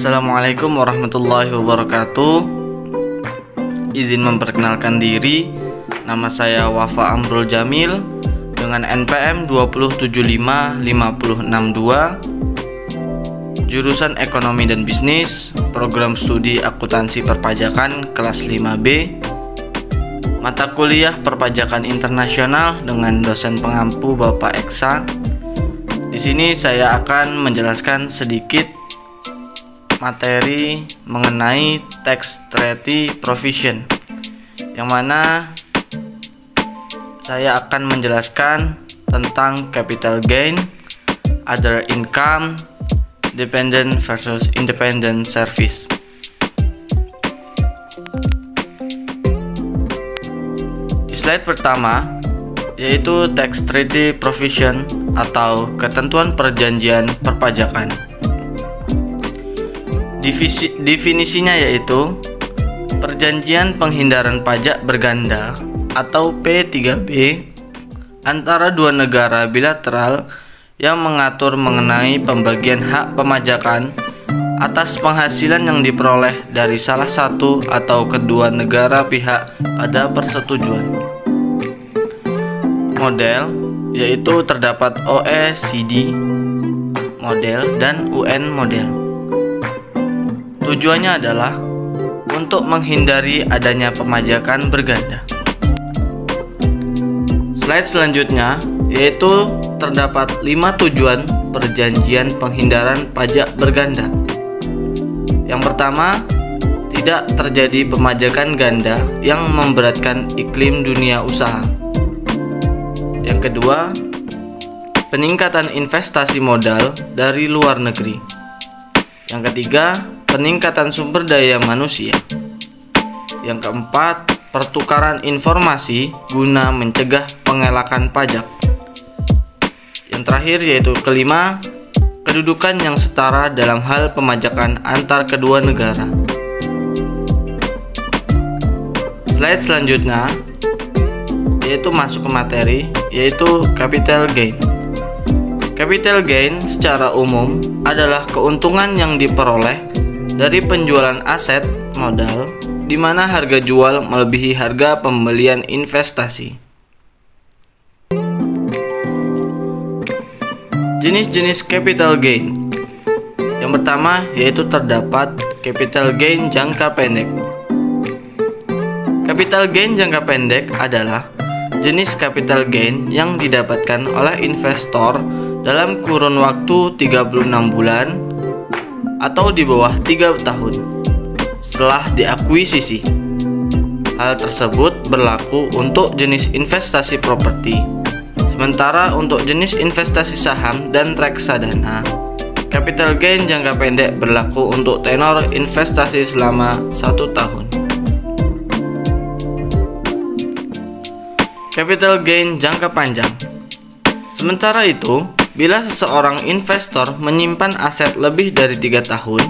Assalamualaikum warahmatullahi wabarakatuh. Izin memperkenalkan diri. Nama saya Wafa Amrul Jamil dengan NPM 2075562, jurusan Ekonomi dan Bisnis, program studi Akuntansi Perpajakan kelas 5B, mata kuliah Perpajakan Internasional dengan dosen pengampu Bapak Eksa. Di sini saya akan menjelaskan sedikit materi mengenai tax treaty provision, yang mana saya akan menjelaskan tentang capital gain, other income, dependent versus independent service. Di slide pertama yaitu tax treaty provision atau ketentuan perjanjian perpajakan. Definisinya yaitu perjanjian penghindaran pajak berganda atau P3B antara dua negara bilateral yang mengatur mengenai pembagian hak pemajakan atas penghasilan yang diperoleh dari salah satu atau kedua negara pihak pada persetujuan. Model yaitu terdapat OECD model dan UN model. Tujuannya adalah untuk menghindari adanya pemajakan berganda. Slide selanjutnya yaitu terdapat 5 tujuan perjanjian penghindaran pajak berganda. Yang pertama, tidak terjadi pemajakan ganda yang memberatkan iklim dunia usaha. Yang kedua, peningkatan investasi modal dari luar negeri. Yang ketiga, peningkatan sumber daya manusia. Yang keempat, pertukaran informasi guna mencegah pengelakan pajak. Yang terakhir yaitu kelima, kedudukan yang setara dalam hal pemajakan antar kedua negara. Slide selanjutnya yaitu masuk ke materi, yaitu capital gain. Capital gain secara umum adalah keuntungan yang diperoleh dari penjualan aset modal di mana harga jual melebihi harga pembelian investasi. Jenis-jenis capital gain. Yang pertama yaitu terdapat capital gain jangka pendek. Capital gain jangka pendek adalah jenis capital gain yang didapatkan oleh investor dalam kurun waktu 36 bulan atau di bawah 3 tahun setelah diakuisisi. Hal tersebut berlaku untuk jenis investasi properti. Sementara untuk jenis investasi saham dan reksadana, capital gain jangka pendek berlaku untuk tenor investasi selama 1 tahun. Capital gain jangka panjang. Sementara itu, bila seseorang investor menyimpan aset lebih dari 3 tahun,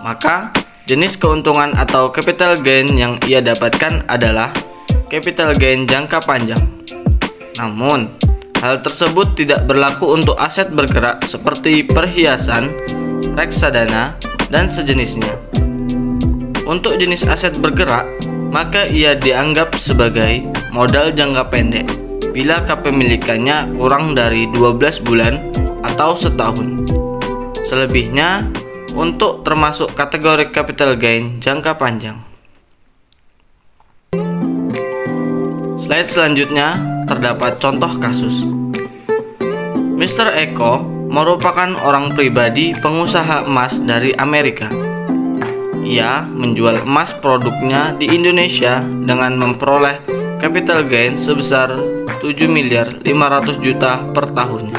maka jenis keuntungan atau capital gain yang ia dapatkan adalah capital gain jangka panjang. Namun, hal tersebut tidak berlaku untuk aset bergerak seperti perhiasan, reksadana, dan sejenisnya. Untuk jenis aset bergerak, maka ia dianggap sebagai modal jangka pendek bila kepemilikannya kurang dari 12 bulan atau setahun. Selebihnya untuk termasuk kategori capital gain jangka panjang. Slide selanjutnya terdapat contoh kasus. Mr. Eko merupakan orang pribadi pengusaha emas dari Amerika. Ia menjual emas produknya di Indonesia dengan memperoleh capital gain sebesar 7.500.000.000 per tahunnya.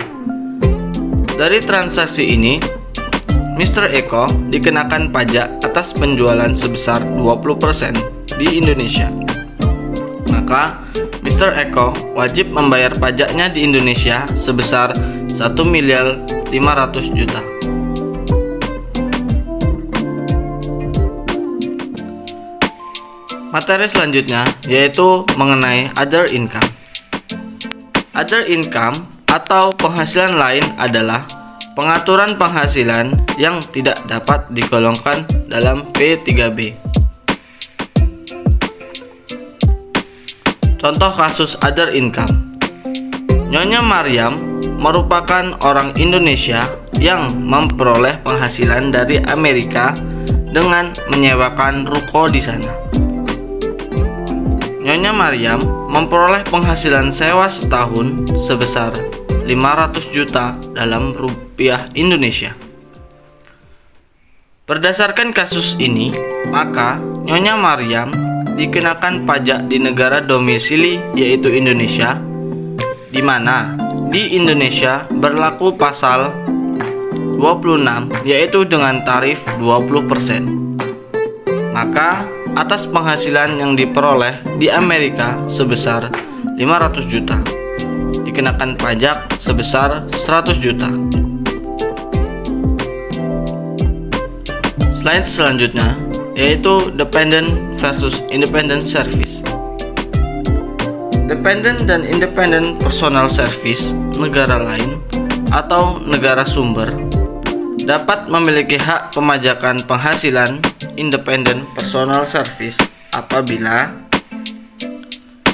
Dari transaksi ini, Mr. Eko dikenakan pajak atas penjualan sebesar 20% di Indonesia. Maka, Mr. Eko wajib membayar pajaknya di Indonesia sebesar 1.500.000.000. Materi selanjutnya yaitu mengenai other income. Other income atau penghasilan lain adalah Pengaturan penghasilan yang tidak dapat digolongkan dalam P3B. Contoh kasus other income. Nyonya Maryam merupakan orang Indonesia yang memperoleh penghasilan dari Amerika dengan menyewakan ruko di sana. Nyonya Maryam memperoleh penghasilan sewa setahun sebesar 500 juta dalam rupiah Indonesia. Berdasarkan kasus ini, maka Nyonya Maryam dikenakan pajak di negara domisili yaitu Indonesia, di mana di Indonesia berlaku pasal 26 yaitu dengan tarif 20%. Maka atas penghasilan yang diperoleh di Amerika sebesar 500 juta dikenakan pajak sebesar 100 juta. Slide selanjutnya yaitu dependent versus independent service. Dependent dan independent personal service negara lain atau negara sumber dapat memiliki hak pemajakan penghasilan independent personal service apabila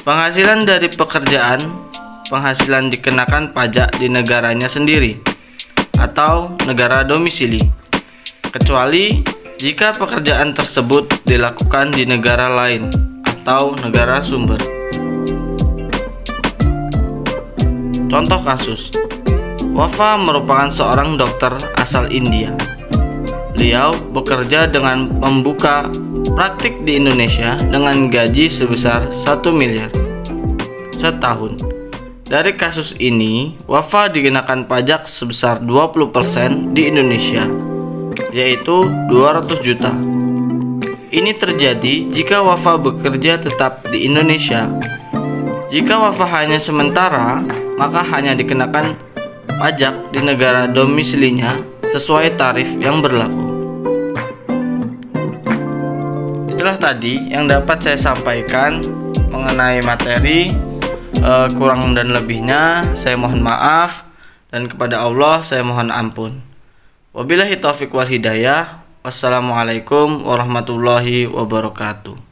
penghasilan dari pekerjaan penghasilan dikenakan pajak di negaranya sendiri atau negara domisili, kecuali jika pekerjaan tersebut dilakukan di negara lain atau negara sumber. Contoh kasus, Wafa merupakan seorang dokter asal India. Beliau bekerja dengan membuka praktik di Indonesia dengan gaji sebesar 1 miliar setahun. Dari kasus ini, Wafa dikenakan pajak sebesar 20% di Indonesia, yaitu 200 juta. Ini terjadi jika Wafa bekerja tetap di Indonesia. Jika Wafa hanya sementara, maka hanya dikenakan pajak di negara domisilinya sesuai tarif yang berlaku. Itulah tadi yang dapat saya sampaikan mengenai materi. Kurang dan lebihnya saya mohon maaf, dan kepada Allah saya mohon ampun. Wabillahi taufiq wal hidayah. Wassalamualaikum warahmatullahi wabarakatuh.